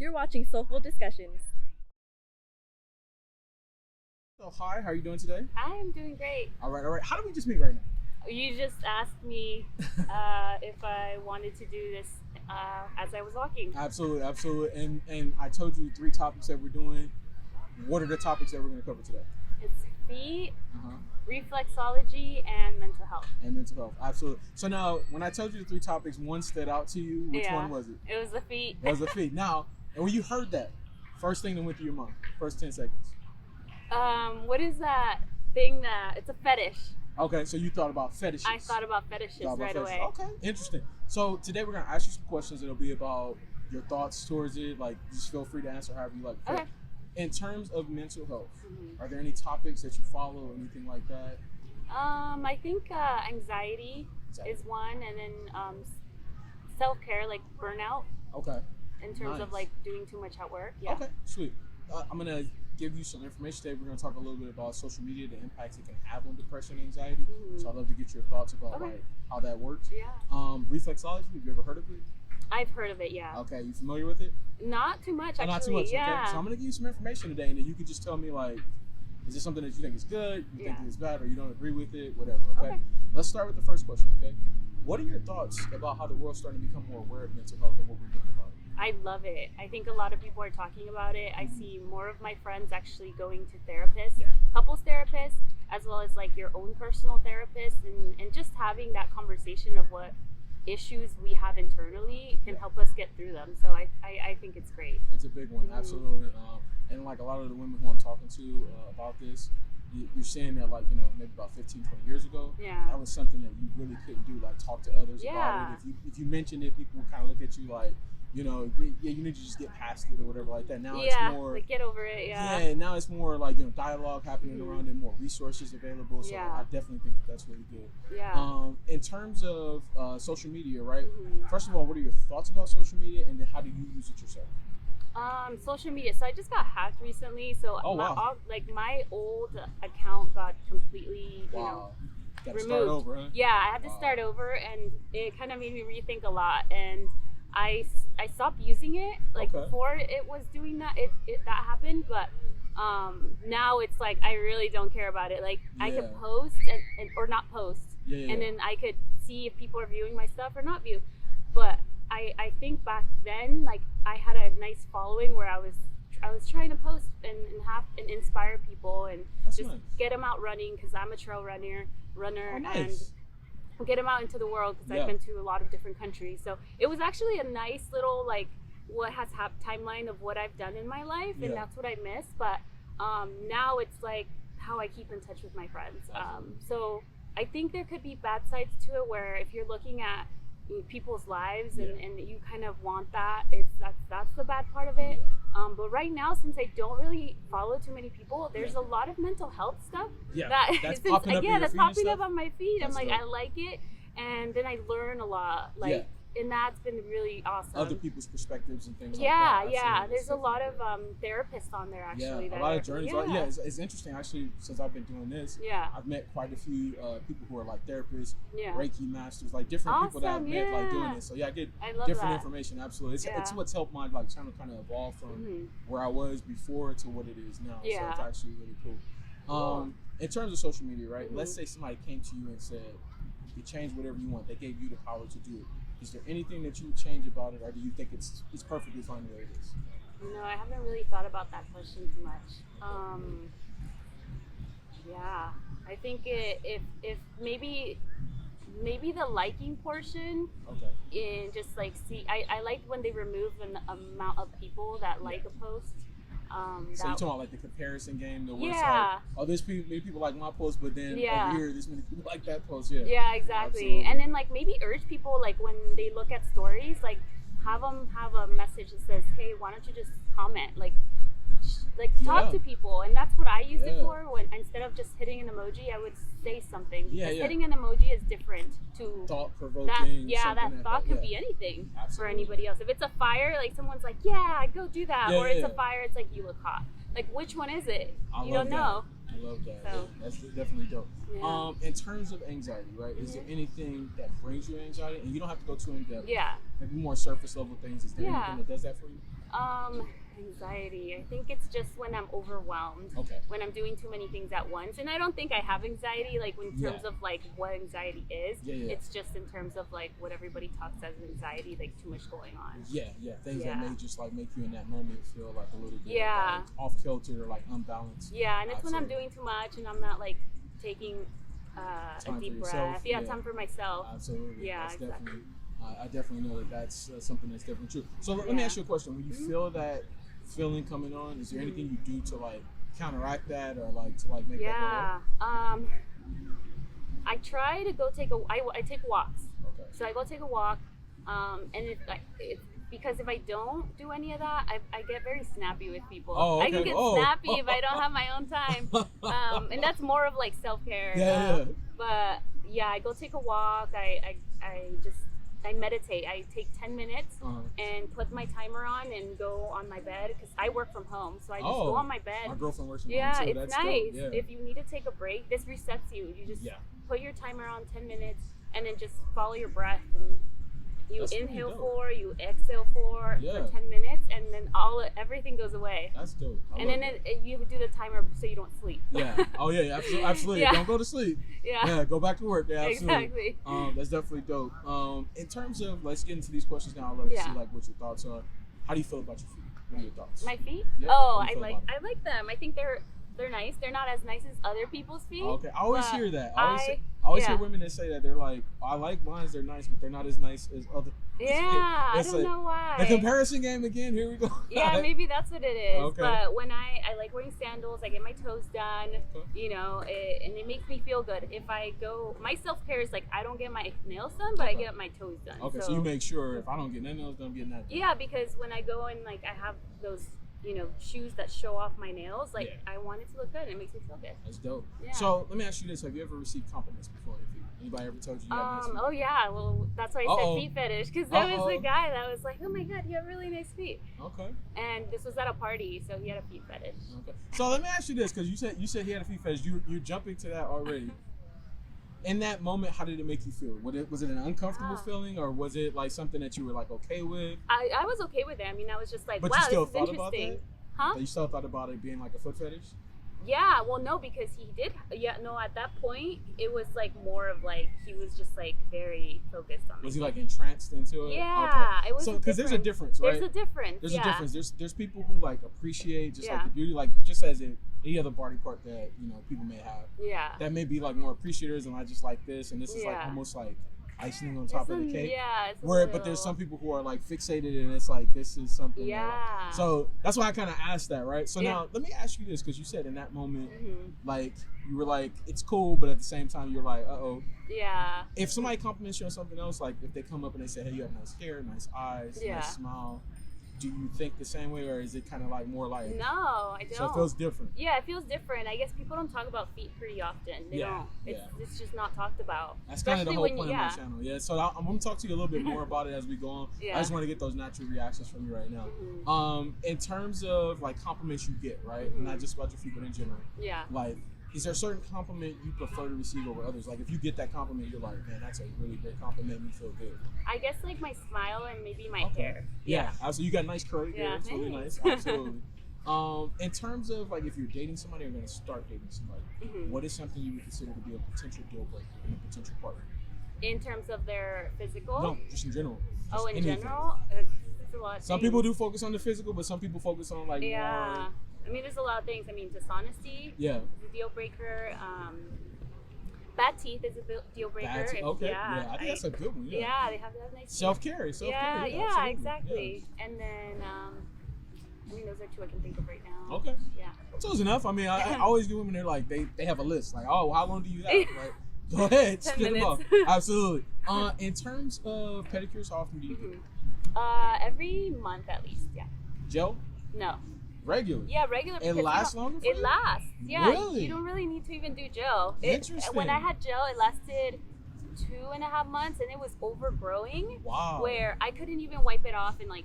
You're watching Soulful Discussions. So hi, how are you doing today? I am doing great. All right. How do we just meet right now? You just asked me if I wanted to do this as I was walking. Absolutely. And I told you 3 topics that we're doing. What are the topics that we're going to cover today? It's feet, reflexology, and mental health. And mental health, absolutely. So now, when I told you the 3 topics, one stood out to you. Which one was it? It was the feet. It was the feet. Now, and when you heard that, first thing that went through your mind, first 10 seconds. What is that thing that, it's a fetish. Okay, so you thought about fetishes. I thought about fetishes right away. Okay, interesting. So today we're going to ask you some questions. It'll be about your thoughts towards it. Like, just feel free to answer however you like. Okay. In terms of mental health, are there any topics that you follow or anything like that? I think anxiety is one, and then self-care, like burnout. Okay. In terms of like doing too much at work. Yeah. Okay, sweet. I'm going to give you some information today. We're going to talk a little bit about social media, the impacts it can have on depression and anxiety. So I'd love to get your thoughts about like how that works. Yeah. Reflexology, have you ever heard of it? I've heard of it, yeah. Okay, you familiar with it? Not too much, actually. Not too much, yeah. Okay. So I'm going to give you some information today, and then you can just tell me, like, is this something that you think is good, you think it's bad, or you don't agree with it, whatever, okay? Let's start with the first question, okay? What are your thoughts about how the world's starting to become more aware of mental health and what we're doing about it? I love it. I think a lot of people are talking about it. I see more of my friends actually going to therapists, couples therapists, as well as like your own personal therapist, and just having that conversation of what issues we have internally can help us get through them. So I think it's great. It's a big one, absolutely. And like a lot of the women who I'm talking to about this, you're saying that, like, you know, maybe about 15, 20 years ago, that was something that you really couldn't do, like talk to others about it. If you mentioned it, people would kind of look at you like, you know, you need to just get past it or whatever like that. Now it's more like get over it. Yeah, now it's more like, you know, dialogue happening around it, more resources available. So I definitely think that's really good. Yeah. In terms of social media, right? First of all, what are your thoughts about social media, and then how do you use it yourself? Social media. So I just got hacked recently. So my old account got completely, you know, removed. Start over, huh? Yeah, I had to start over, and it kind of made me rethink a lot. And I stopped using it. Like before it was doing that, that happened, but now it's like I really don't care about it. Like I could post and or not post, and then I could see if people are viewing my stuff or not view. But I think back then, like I had a nice following where I was trying to post and inspire people and get them out running, because I'm a trail runner and get them out into the world, because I've been to a lot of different countries. So it was actually a nice little like what has timeline of what I've done in my life, and that's what I miss. But now it's like how I keep in touch with my friends. So I think there could be bad sides to it, where if you're looking at people's lives and you kind of want that, that's the bad part of it. But right now, since I don't really follow too many people, there's a lot of mental health stuff that's popping up on my feed. I'm like, I like it, and then I learn a lot, like, and that's been really awesome. Other people's perspectives and things like that. Yeah. There's a lot of therapists on there actually. A lot of journeys. It's interesting actually. Since I've been doing this, I've met quite a few people who are like therapists, Reiki masters, like different people that I've met like doing this. So I get different information. Absolutely, it's what's helped my like channel kind of evolve from where I was before to what it is now. So it's actually really cool. In terms of social media, right? Let's say somebody came to you and said, "You change whatever you want." They gave you the power to do it. Is there anything that you would change about it, or do you think it's perfectly fine the way it is? No, I haven't really thought about that question too much. I think if maybe the liking portion, and just like I liked when they removed an amount of people that like a post. So you're talking about like the comparison game, the where it's like, oh, there's many people like my post, but then over here, there's many people like that post. Yeah, exactly. Absolutely. And then like maybe urge people, like when they look at stories, like have them have a message that says, hey, why don't you just comment, like talk to people. And that's what I used it for, when instead of just hitting an emoji, I would say something. Hitting an emoji is different to thought-provoking. That thought can be anything for anybody else. If it's a fire, like someone's like, go do that, or it's a fire, it's like, you look hot. Like, which one is it? You don't know. I love that. So, that's definitely dope. In terms of anxiety, right? Is there anything that brings you anxiety? And you don't have to go too in depth. Maybe more surface level things. Is there anything that does that for you? Anxiety. I think it's just when I'm overwhelmed. Okay. When I'm doing too many things at once. And I don't think I have anxiety, like in terms of like what anxiety is. It's just in terms of like what everybody talks as anxiety, like too much going on. Things that may just like make you in that moment feel like a little bit like off kilter or like unbalanced. And it's when I'm doing too much and I'm not like taking a deep breath. Time for myself. Absolutely. Definitely. I definitely know that's something that's definitely true. So let me ask you a question. When you feel that feeling coming on, is there anything you do to like counteract that or like to like make that go away? I try to go I take walks. Okay. So I go take a walk, and because if I don't do any of that, I get very snappy with people. Okay. I can get snappy if I don't have my own time, and that's more of like self-care. But I go take a walk. I meditate. I take 10 minutes and put my timer on and go on my bed because I work from home. So I just go on my bed. My girlfriend works from home too. It's that's nice. Dope. If you need to take a break, this resets you. You just put your timer on 10 minutes and then just follow your breath. And you inhale for, you exhale for 10 minutes, and then everything goes away. That's dope. And then you do the timer so you don't sleep. Absolutely. Don't go to sleep. Go back to work. Exactly. That's definitely dope. In terms of, let's get into these questions now. I'd love to see like what your thoughts are. How do you feel about your feet? What are your thoughts? My feet? I like them. I think they're nice. They're not as nice as other people's feet. Okay, I always hear that. I always hear women that say that. They're like, I like mine, they're nice, but they're not as nice as other. I don't know why. The comparison game again. Here we go. Maybe that's what it is. Okay. But when I like wearing sandals, I get my toes done. You know, and it makes me feel good. If I go, my self-care is like I don't get my nails done, but I get my toes done. Okay, so you make sure if I don't get my nails done, I'm getting that done. Yeah, because when I go and like I have those, shoes that show off my nails, like I want it to look good. It makes me feel good. That's dope. So let me ask you this: have you ever received compliments before? Anybody ever told you you have nice feet? Oh yeah. Well, that's why I said feet fetish, because there was a guy that was like, "Oh my God, you have really nice feet." Okay. And this was at a party, so he had a feet fetish. Okay. So let me ask you this, because you said he had a feet fetish. You're jumping to that already. In that moment, how did it make you feel? Was it an uncomfortable feeling, or was it like something that you were like okay with? I was okay with it. I mean, I was just like, but wow, you still this is thought interesting. About that? Huh? You still thought about it being like a foot fetish? Yeah, well, no, because he did. Yeah, no, at that point, it was like more of like he was just like very focused on. Was he like entranced into it? Yeah, okay. It was. So because there's a difference, right? There's a difference. There's a difference. There's people who like appreciate just like the beauty, like just as in any other body part that people may have. Yeah. That may be like more appreciators and I just like this, and this is like almost like icing on top of the cake. Yeah. But there's some people who are like fixated and it's like this is something. Yeah. So that's why I kind of asked that, right? So now let me ask you this, because you said in that moment, like you were like it's cool, but at the same time you're like, Yeah. If somebody compliments you on something else, like if they come up and they say, hey, you have nice hair, nice eyes, nice smile, do you think the same way, or is it kind of like more like? No, I don't. So it feels different. Yeah, it feels different. I guess people don't talk about feet pretty often. They don't. It's just not talked about. That's kind of the whole point of my channel. Yeah, so I'm going to talk to you a little bit more about it as we go on. I just want to get those natural reactions from you right now. In terms of like compliments you get, right? Not just about your feet, but in general. Yeah. Like, is there a certain compliment you prefer to receive over others? Like if you get that compliment, you're like, man, that's a really great compliment. You feel good. I guess like my smile and maybe my hair. Yeah. So you got nice curly hair. It's really nice. Absolutely. In terms of like if you're dating somebody or going to start dating somebody, what is something you would consider to be a potential deal breaker in a potential partner? In terms of their physical? No, just in general. In general? It's a lot of some things. people do focus on the physical, but some people focus on like more. I mean, there's a lot of things. I mean, dishonesty is a deal breaker. Bad teeth is a deal breaker. Okay. I think that's a good one. Yeah, they have to have nice teeth. Self-care. Yeah, exactly. Yeah. And then, I mean, those are two I can think of right now. Okay. Yeah. That's close enough. I mean, I always get women, they're like, they have a list. Like, oh, how long do you have? Like, go ahead, spit them off. Absolutely. In terms of pedicures, how often do you do? Every month at least. Yeah. Gel? No. Regular? Yeah, regular. It lasts longer for you? It lasts. Yeah. Really? You don't really need to even do gel. Interesting. When I had gel, it lasted 2.5 months, and it was overgrowing. Wow. Where I couldn't even wipe it off, and like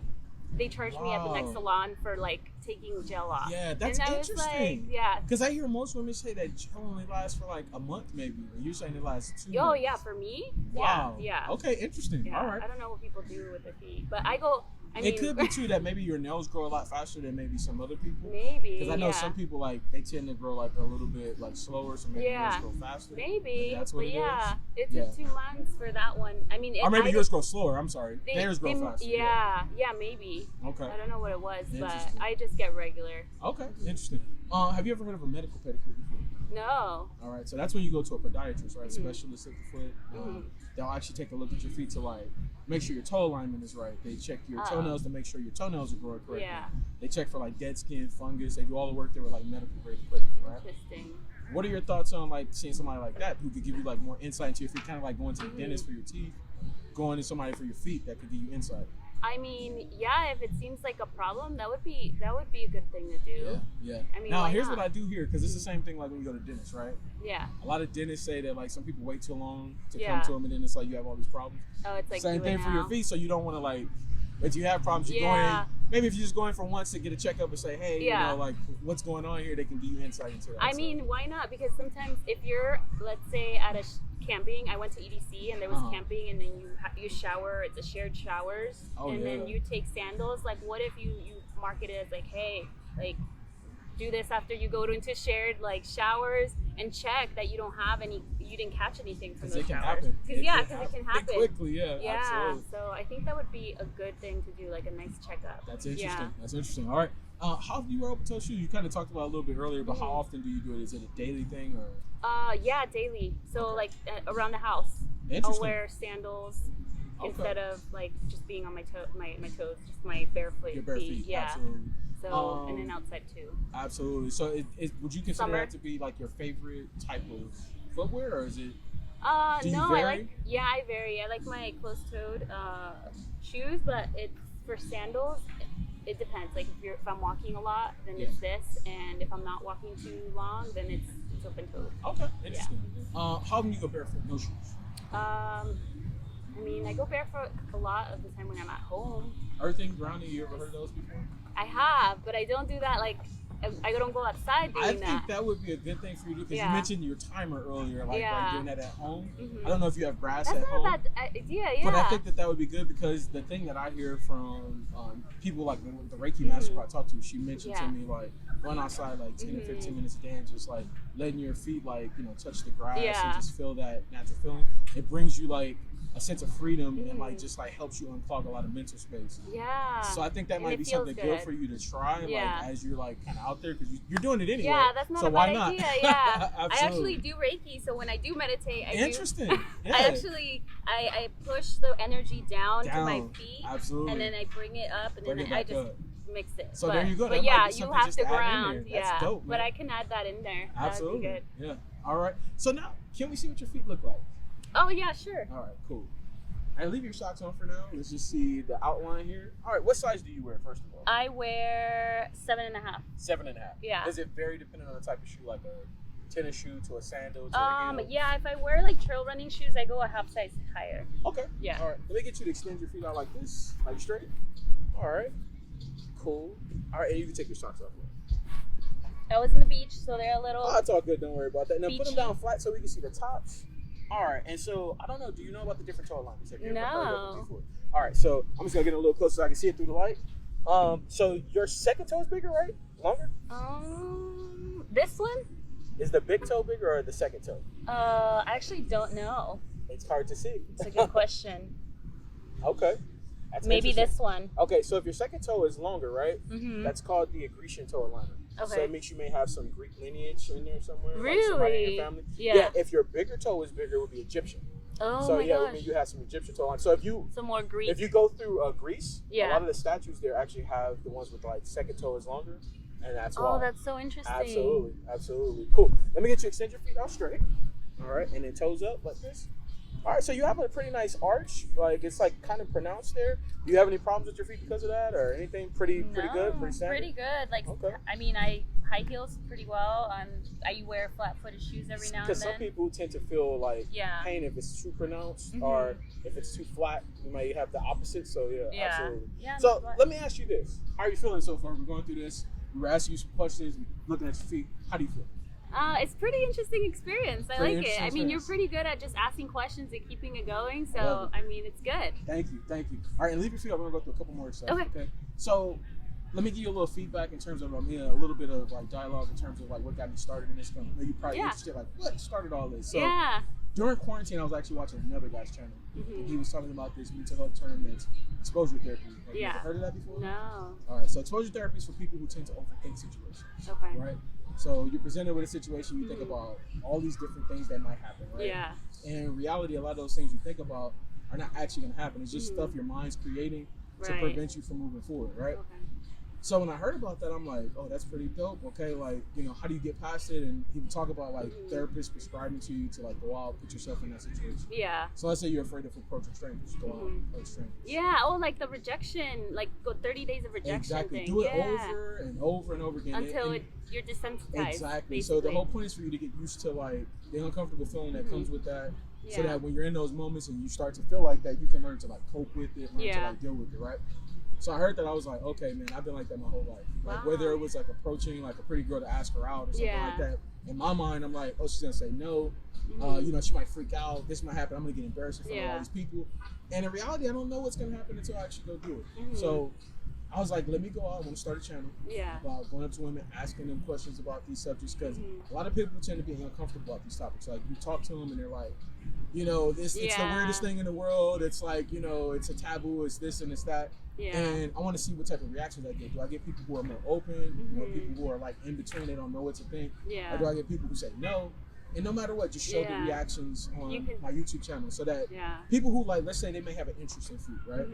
they charged me at the next salon for like taking gel off. Yeah, that's interesting. Like, because I hear most women say that gel only lasts for like a month, maybe. You're saying it lasts 2 months. Oh yeah, for me. Wow. Yeah. Okay, interesting. Yeah. All right. I don't know what people do with their feet, but I go It could be too that maybe your nails grow a lot faster than maybe some other people. Maybe. Because I know some people like they tend to grow like a little bit like slower, so maybe yours grow faster. Maybe. That's what it is. It took 2 months for that one. I mean, or maybe yours grow slower. I'm sorry. Theirs grow faster. Yeah, maybe. Okay. I don't know what it was, but I just get regular. Okay, interesting. Have you ever heard of a medical pedicure before? No. All right, so that's when you go to a podiatrist, right? Specialist at the foot. They'll actually take a look at your feet to like make sure your toe alignment is right. They check your toenails to make sure your toenails are growing correctly. Yeah. They check for like dead skin, fungus. They do all the work there with like medical grade equipment, right? Interesting. What are your thoughts on like seeing somebody like that who could give you like more insight into your feet, kind of like going to the dentist for your teeth, going to somebody for your feet that could give you insight? I mean, yeah, if it seems like a problem, that would be a good thing to do. Yeah. I mean, now here's what I do here, because it's the same thing like when you go to dentists, right? Yeah. A lot of dentists say that like some people wait too long to come to them, and then it's like you have all these problems. Oh, it's like same thing for your feet, so you don't want to like, if you have problems, you go in. Maybe if you're just going for once to get a checkup and say, hey, you know, like what's going on here, they can give you insight into that. I mean, why not? Because sometimes if you're, let's say, at a camping, I went to EDC and there was camping, and then you shower. It's a shared showers, then you take sandals. Like, what if you market it as like, hey, like, do this after you go into shared like showers and check that you don't have any, you didn't catch anything from those showers. Because it can happen quickly. Absolutely. So I think that would be a good thing to do, like a nice checkup. That's interesting. That's interesting. All right. How do you wear open toe shoes? You kind of talked about it a little bit earlier, but how often do you do it? Is it a daily thing or? Yeah, daily. So like around the house, I'll wear sandals instead of like just being on my toes, just my barefoot Your bare feet. Yeah. Absolutely. So and then outside too. Absolutely. So would you consider that to be like your favorite type of footwear, or is it? No, I vary. I like my closed-toed shoes, but it's for sandals. It depends. Like if I'm walking a lot, then it's this, and if I'm not walking too long, then it's open-toed. Okay, interesting. How often do you go barefoot? No shoes. I mean, I go barefoot a lot of the time when I'm at home. Earthing, grounding. You ever heard of those before? I have, but I don't do that like. I don't go outside doing that. I think that would be a good thing for you to do, because you mentioned your timer earlier, like doing that at home. I don't know if you have brass at home. That's not a bad idea, But I think that would be good, because the thing that I hear from people like the Reiki master who I talked to, she mentioned to me like going outside like 10 to 15 minutes a day and just like letting your feet like, you know, touch the grass and just feel that natural feeling. It brings you like a sense of freedom and like just like helps you unclog a lot of mental space. Yeah. So I think that might be something good for you to try like as you're like kind of out there, because you're doing it anyway. Yeah, that's not a bad idea. Yeah. I actually do Reiki, so when I do meditate, Interesting. I push the energy down to my feet. Absolutely. And then I bring it up, and then I just mix it. So there you go. But yeah, you have to ground. That's dope, man. But I can add that in there. Absolutely. That would be good. Yeah. All right. So now, can we see what your feet look like? Oh yeah, sure. All right, cool. All right, leave your socks on for now. Let's just see the outline here. All right, what size do you wear, first of all? I wear 7.5. 7.5. Yeah. Does it vary depending on the type of shoe, like a tennis shoe to a sandal to a heel? Yeah, if I wear like trail running shoes, I go a half size higher. Okay. Yeah. All right, let me get you to extend your feet out like this, like straight. All right. Cool. All right, and you can take your socks off. I was in the beach, so they're a little. Oh, it's all good. Don't worry about that. Now beachy. Put them down flat so we can see the tops. All right, and so I don't know. Do you know about the different toe alignments? Have you ever heard of them before? All right, so I'm just gonna get a little closer so I can see it through the light. So your second toe is bigger, right? Longer? This one? Is the big toe bigger or the second toe? I actually don't know. It's hard to see. It's a good question. Okay. That's maybe this one. Okay, so if your second toe is longer, right? That's called the accretion toe alignment. Okay. So it makes you may have some Greek lineage in there somewhere. Really? Like somebody in your family. Yeah. If your bigger toe is bigger, it would be Egyptian. Oh so my gosh. I mean, you have some Egyptian toe line. So if you some more Greek. If you go through Greece, a lot of the statues there actually have the ones with like second toe is longer, and that's why. Oh, that's so interesting. Absolutely. Cool. Let me get you extend your feet out straight. All right, and then toes up like this. All right, so you have a pretty nice arch. Like it's like kind of pronounced there. Do you have any problems with your feet because of that, or anything? Pretty good, pretty standard. Pretty good. Like I mean, I high heels pretty well. I wear flat-footed shoes every now and then. Because some people tend to feel like pain if it's too pronounced, or if it's too flat, you might have the opposite. So absolutely. Yeah, so let me ask you this: how are you feeling so far? We're going through this. We're asking you some questions. We're looking at your feet. How do you feel? It's pretty interesting experience. I like it. I mean, you're pretty good at just asking questions and keeping it going. So, I mean, it's good. Thank you. All right, and leave your feet up. We're going to go through a couple more stuff. Okay. So, let me give you a little feedback in terms of, a little bit of like dialogue in terms of like what got me started in this company. You're probably interested, like, what started all this? So, during quarantine, I was actually watching another guy's channel. And he was talking about this mental health term that's exposure therapy. Have you ever heard of that before? No. All right, so exposure therapy is for people who tend to overthink situations. Okay. Right? So you're presented with a situation, you think about all these different things that might happen, right? Yeah. And in reality, a lot of those things you think about are not actually going to happen. It's just stuff your mind's creating to prevent you from moving forward, right? Okay. So when I heard about that, I'm like, oh, that's pretty dope. Okay, like, how do you get past it? And he would talk about like therapists prescribing to you to like go out, put yourself in that situation. Yeah. So let's say you're afraid of approaching strangers, go out, approach strangers. Yeah. Oh, like the rejection, like go 30 days of rejection. Exactly. Thing. Do it over and over and over again until you're desensitized. Exactly. Basically. So the whole point is for you to get used to like the uncomfortable feeling that comes with that. So that when you're in those moments and you start to feel like that, you can learn to like cope with it, learn to like deal with it, right? So I heard that, I was like, okay, man, I've been like that my whole life. Like whether it was like approaching like a pretty girl to ask her out or something like that. In my mind, I'm like, oh, she's gonna say no. She might freak out. This might happen. I'm gonna get embarrassed in front of all these people. And in reality, I don't know what's gonna happen until I actually go do it. So I was like, let me go out. I'm gonna start a channel about going up to women, asking them questions about these subjects, because a lot of people tend to be uncomfortable about these topics. Like you talk to them and they're like, it's the weirdest thing in the world. It's like, it's a taboo. It's this and it's that. Yeah. And I want to see what type of reactions I get. Do I get people who are more open? People who are like in between, they don't know what to think? Yeah. Or do I get people who say no? And no matter what, just show the reactions on my YouTube channel so that people who like, let's say they may have an interest in food, right?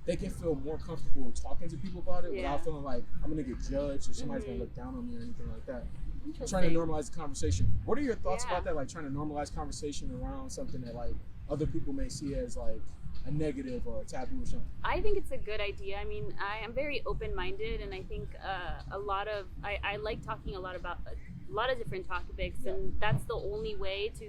They can feel more comfortable talking to people about it without feeling like I'm going to get judged or somebody's going to look down on me or anything like that. I'm trying to normalize the conversation. What are your thoughts about that? Like trying to normalize conversation around something that like other people may see as like a negative or a taboo or something? I think it's a good idea. I mean, I am very open-minded, and I think I like talking a lot about a lot of different topics, and that's the only way to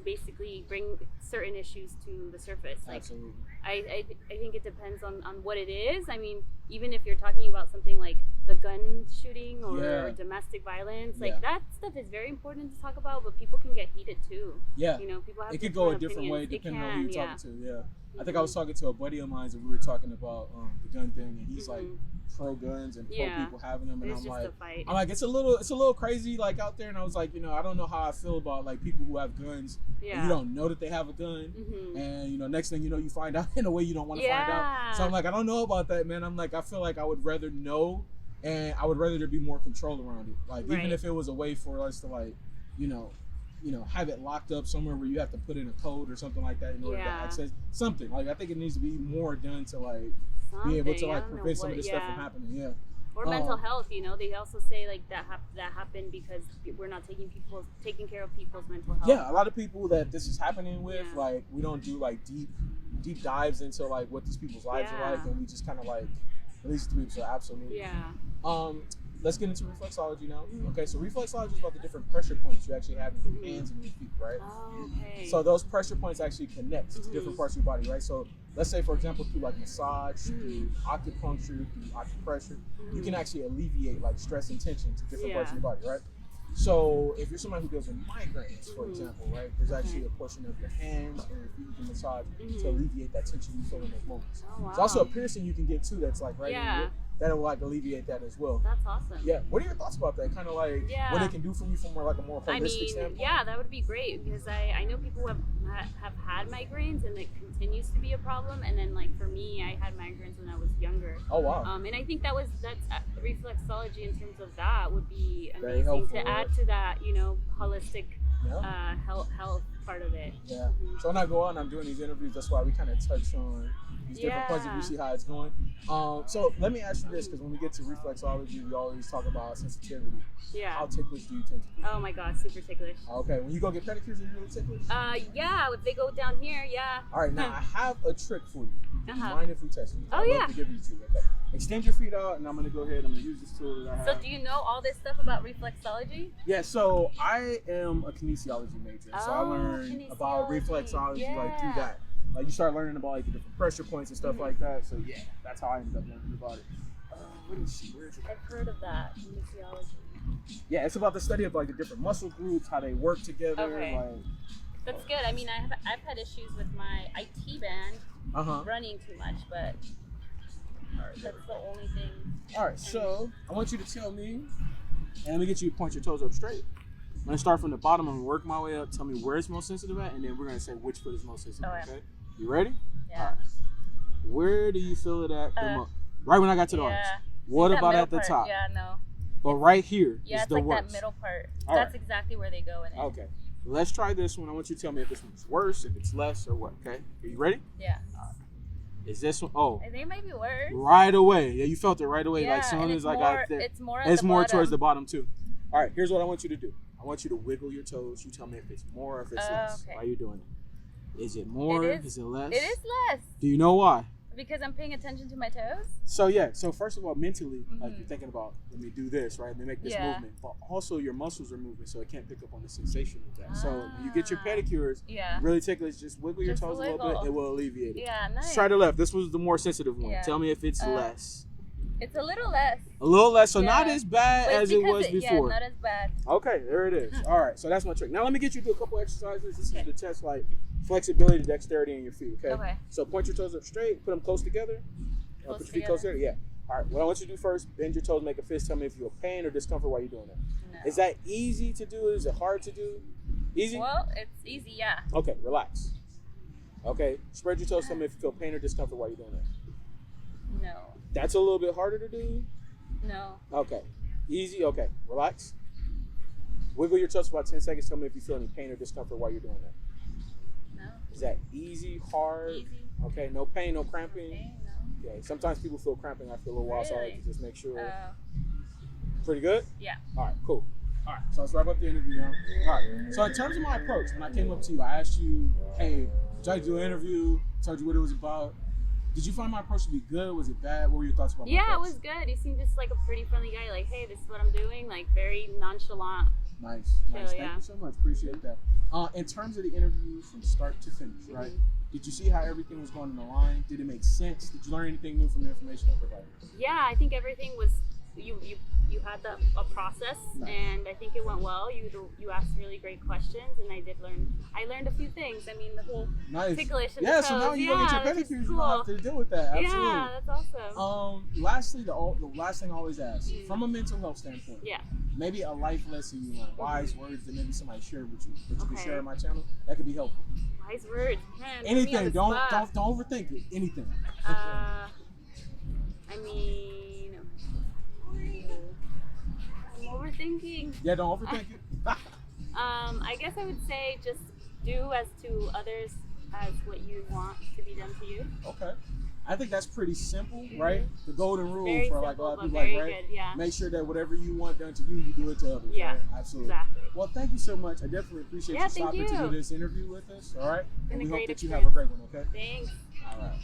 basically bring certain issues to the surface. Like, absolutely. I think it depends on what it is. I mean, even if you're talking about something like the gun shooting or domestic violence, like that stuff is very important to talk about, but people can get heated too. Yeah. People have it could go a different way depending on who you're talking to. Yeah. I think I was talking to a buddy of mine and we were talking about the gun thing, and he's like pro guns and pro people having them, and I'm like it's a little crazy like out there, and I was like, I don't know how I feel about like people who have guns and you don't know that they have a gun, and next thing you find out in a way you don't want to find out. So I'm like, I don't know about that, man. I'm like, I feel like I would rather know, and I would rather there be more control around it. Like even if it was a way for us to like, have it locked up somewhere where you have to put in a code or something like that in order to access something. Like I think it needs to be more done to like be able to like prevent some of this stuff from happening. Yeah. Or mental health, they also say like that happened because we're not taking care of people's mental health. Yeah, a lot of people that this is happening with, like we don't do like deep dives into like what these people's lives are like, and we just kind of like release it to people. So absolutely. Yeah. Let's get into reflexology now. Okay, so reflexology is about the different pressure points you actually have in your hands and your feet, right? Oh, okay. So those pressure points actually connect to different parts of your body, right? So let's say, for example, through like massage, through acupuncture, through acupressure, you can actually alleviate like stress and tension to different parts of your body, right? So if you're somebody who deals with migraines, for example, right, there's actually a portion of your hands and your feet you can massage to alleviate that tension you feel in those moments. Oh, wow. There's also a piercing you can get too that's like right in your that'll like alleviate that as well. That's awesome. Yeah. What are your thoughts about that? Kind of like what it can do for you from more like a more holistic standpoint? Yeah, that would be great, because I know people who have had migraines and it continues to be a problem. And then like for me, I had migraines when I was younger. Oh wow. And I think that's reflexology in terms of that would be amazing to add to that, holistic health part of it. Yeah. So when I go out and I'm doing these interviews, that's why we kind of touch on these different points if you see how it's going. So let me ask you this, because when we get to reflexology, we always talk about sensitivity. Yeah. How ticklish do you tend to be? Oh my God, super ticklish. Okay. When you go get pedicures, are you really ticklish? Yeah. If they go down here, yeah. All right. Now I have a trick for you. Do you mind if we test it? Oh yeah. To give you two. Okay. Extend your feet out, and I'm gonna go ahead. I'm gonna use this tool that I have. So do you know all this stuff about reflexology? Yeah. So I am a kinesiology major, so I learned about reflexology like through that. Like you start learning about like the different pressure points and stuff like that. So yeah, that's how I ended up learning about it. Let me see, where is it? I've heard of that, kinesiology. Yeah, it's about the study of like the different muscle groups, how they work together. Okay. Like, that's good. I mean, I've had issues with my IT band running too much, but that's the only thing. All right, so I want you to tell me, and let me get you to point your toes up straight. I'm gonna start from the bottom and work my way up. Tell me where it's most sensitive at, and then we're gonna say which foot is most sensitive. Okay? You ready? Yeah. All right. Where do you feel it at the most? Right when I got to the arms. What about at the top? Yeah, no. But right here is the like worst. That middle part. That's exactly where they go in it. Okay. Let's try this one. I want you to tell me if this one's worse, if it's less, or what. Okay. Are you ready? Yeah. Is this one? Oh. I think it might be worse. Right away. Yeah, you felt it right away. Yeah, like soon as I more, got there. It's more towards the bottom too. All right. Here's what I want you to do. I want you to wiggle your toes. You tell me if it's more or if it's less. Okay. Why are you doing it? Is it more? Is it less? It is less. Do you know why? Because I'm paying attention to my toes? So yeah, so first of all, mentally, like you're thinking about, let me do this, right? Let me make this movement. But also your muscles are moving, so it can't pick up on the sensation of that. So when you get your pedicures, really ticklish, just wiggle your toes a little bit, it will alleviate it. Yeah, nice. Let's try the left. This was the more sensitive one. Tell me if it's less. It's a little less. A little less, so not as bad as it was before. Yeah, not as bad. Okay, there it is. All right, so that's my trick. Now let me get you to do a couple exercises. This is to test like flexibility, dexterity in your feet, okay? So point your toes up straight, put them close together. Put your feet close together, yeah. All right, what I want you to do first, bend your toes, make a fist. Tell me if you feel pain or discomfort while you're doing that. No. Is that easy to do? Is it hard to do? Easy? Well, it's easy, yeah. Okay, relax. Okay, spread your toes. Tell me if you feel pain or discomfort while you're doing that. No. That's a little bit harder to do? No. Okay, easy, okay, relax. Wiggle your toes for about 10 seconds. Tell me if you feel any pain or discomfort while you're doing that. No. Is that easy, hard? Easy. Okay, no pain, no cramping? No pain, no. Okay, sometimes people feel cramping after a little while, so I like to just make sure. Pretty good? Yeah. All right, cool. All right, so let's wrap up the interview now. All right, so in terms of my approach, when I came up to you, I asked you, hey, would you like to do an interview? Told you what it was about. Did you find my approach to be good? Was it bad? What were your thoughts about my approach? Yeah, it was good. You seemed just like a pretty friendly guy. Like, hey, this is what I'm doing. Like, very nonchalant. Nice. Thank you so much. Appreciate that. In terms of the interview from start to finish, right? Did you see how everything was going in the line? Did it make sense? Did you learn anything new from the information I provided? Yeah, I think everything was, you had a process, and I think it went well. You asked really great questions, and I learned a few things. I mean, the whole ticklish and the toes. So now you get your pedicures, you don't have to deal with that. Absolutely. Yeah, that's awesome. Lastly, the last thing I always ask, from a mental health standpoint, maybe a life lesson you learned, wise words that maybe somebody shared with you, that you can share on my channel, that could be helpful. Wise words, man. Anything. Don't overthink it. Anything. I mean, I'm overthinking. Yeah, don't overthink it. I guess I would say just do as to others as what you want to be done to you. Okay. I think that's pretty simple, right? The golden rule very for like a lot of people, like, right? Good, yeah. Make sure that whatever you want done to you, you do it to others. Yeah, right? Absolutely. Exactly. Well, thank you so much. I definitely appreciate you stopping to do this interview with us. All right. And we hope that you have a great one. Okay. Thanks. All right.